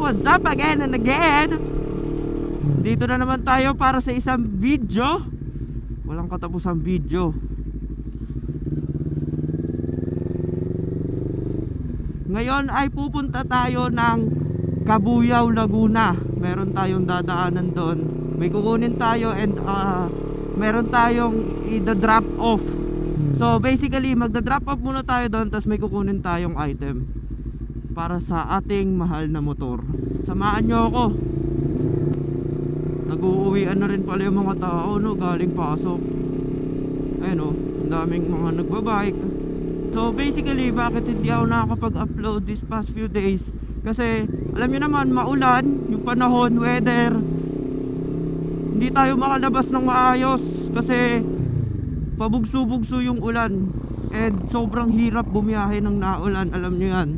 what's up again and again? Dito na naman tayo para sa isang video. Walang katapusang video. Ngayon ay pupunta tayo ng Cabuyao, Laguna. Meron tayong dadaanan doon. May kukunin tayo and meron tayong i-drop off. So basically magda-drop off muna tayo doon, tapos may kukunin tayong item para sa ating mahal na motor. Samahan nyo ako. Nag-uuwian na rin pala yung mga tao, no, galing pasok. Ayun, oh, ang daming mga nagbabike. So basically, bakit hindi ako nakakapag-upload this past few days? Kasi alam nyo naman, maulan yung panahon, weather. Hindi tayo makalabas ng maayos kasi pabugso-bugso yung ulan. And sobrang hirap bumiyahe ng naulan, alam nyo yan.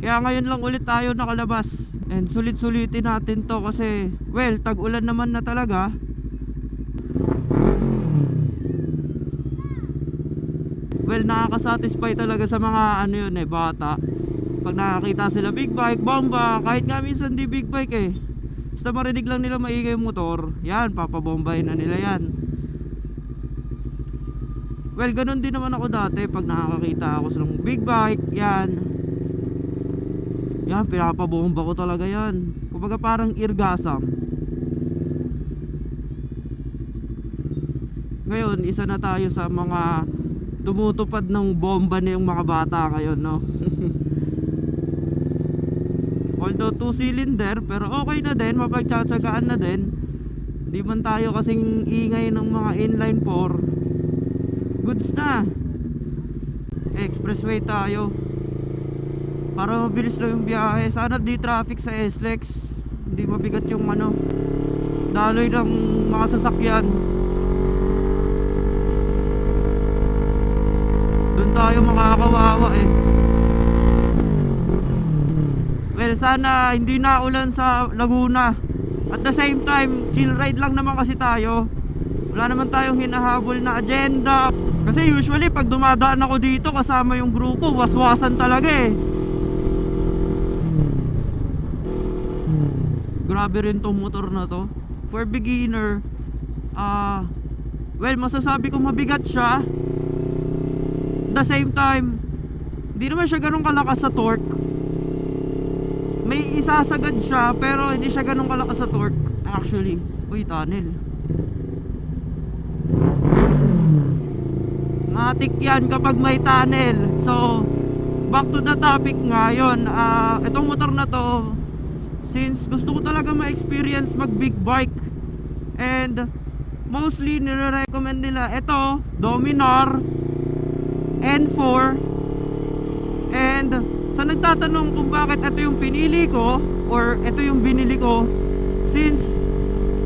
Kaya ngayon lang ulit tayo nakalabas. And sulit-sulitin natin to kasi, well, tag-ulan naman na talaga. Well, nakakasatisfy talaga sa mga ano yun bata. Pag nakakita sila big bike, bomba, kahit nga minsan di big bike basta marinig lang nila maingay yung motor, yan, papabombahin na nila yan. Well, ganun din naman ako dati pag nakakakita ako sa big bike, yan, pinapabomba ko talaga yan. Kumbaga parang irgasam. Ngayon, isa na tayo sa mga tumutupad ng bomba na yung mga bata ngayon, no? Although 2-cylinder, pero okay na din, mapagtsatsagaan na din. Di man tayo kasing ingay ng mga inline 4. Goods na. Expressway tayo para mabilis lang yung biyahe. Sana di traffic sa SLEX, hindi mabigat yung daloy ng mga sasakyan. Doon tayo makakawawa Well, sana hindi na ulan sa Laguna. At the same time, chill ride lang naman kasi tayo. Wala naman tayong hinahabol na agenda. Kasi usually pag dumadaan ako dito kasama yung grupo, waswasan talaga Grabe rin tong motor na to. For beginner, well, masasabi ko mabigat siya. At the same time, hindi naman siya ganun kalakas sa torque. May isasagad siya pero hindi siya ganun kalakas sa torque. Actually, uy, tunnel. Matik yan kapag may tunnel. So, back to the topic ngayon. Itong motor na to, since gusto ko talaga ma-experience mag big bike, and mostly nire-recommend nila ito, Dominar N4. And sa nagtatanong kung bakit ito yung pinili ko or ito yung binili ko, since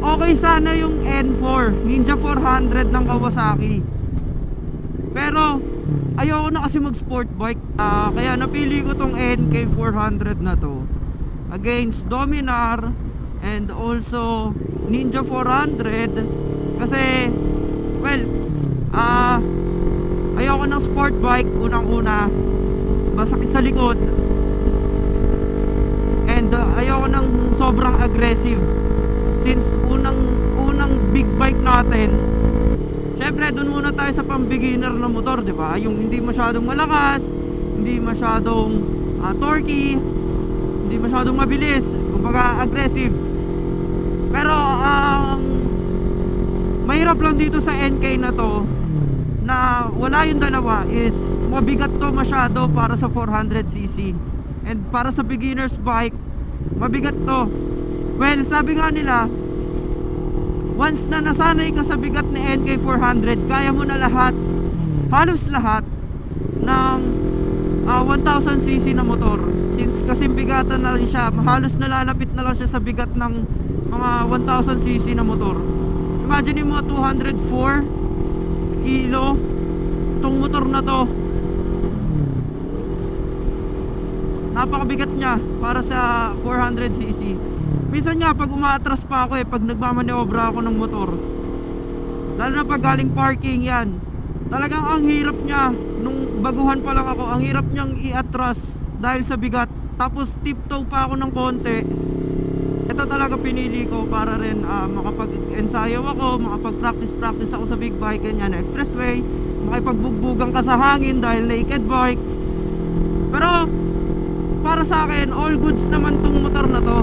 okay sana yung N4 Ninja 400 ng Kawasaki, pero ayoko na kasi mag sport bike, kaya napili ko tong NK 400 na to against Dominar and also Ninja 400. Kasi well, ayoko ng sport bike. Unang-una, masakit sa likod, and ayoko ng sobrang aggressive. Since unang big bike natin, syempre dun muna tayo sa pang beginner na motor, di ba? Yung hindi masyadong malakas, hindi masyadong torquey, hindi masyadong mabilis, kumbaga aggressive. Pero mahirap lang dito sa NK na to na wala yung dalawa, is mabigat to masyado para sa 400cc, and para sa beginner's bike mabigat to. Well, sabi nga nila, once na nasanay ka sa bigat ni NK 400, kaya mo na lahat, halos lahat ng 1000cc na motor. Since kasi bigatan na rin siya, halos nalalapit na lang siya sa bigat ng mga 1000cc na motor. Imagine mo 204 kilo tong motor na to. Napakabigat niya para sa 400cc. Minsan nga pag umaatras pa ako pag nagmamaniobra ako ng motor, lalo na pag galing parking yan, Talagang ang hirap niya. Nung baguhan pa lang ako, ang hirap niyang i-atras dahil sa bigat. Tapos tiptoe pa ako ng konti. Ito talaga pinili ko para rin makapag-ensayo ako, makapag-practice ako sa big bike, ganyan, na expressway, makipagbugbugan ka sa hangin dahil naked bike. Pero para sa akin, all goods naman tong motor na to.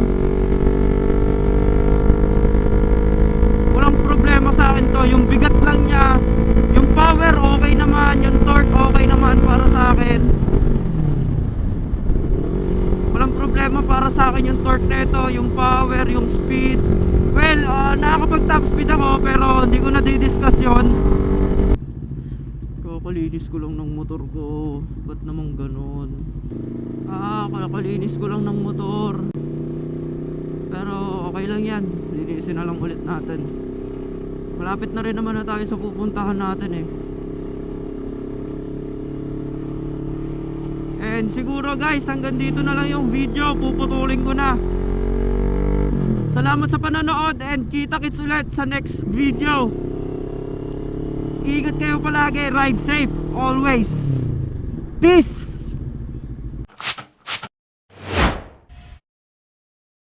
Walang problema sa akin to. Yung bigat lang niya, yung power okay naman, yung torque okay naman para sa akin. Walang problema para sa akin yung torque nito, yung power, yung speed. Well, nakakapag top speed ako pero hindi ko na di-discuss yun. Kakalinis ko lang ng motor ko. Ba't naman ganun? Kakalinis ko lang ng motor. Pero okay lang yan. Linisin na lang ulit natin. Malapit na rin naman na tayo sa pupuntahan natin eh. And siguro guys, hanggang dito na lang yung video. Puputulin ko na. Salamat sa panonood and kita-kits ulit sa next video. Ingat kayo palagi, ride safe always. Peace!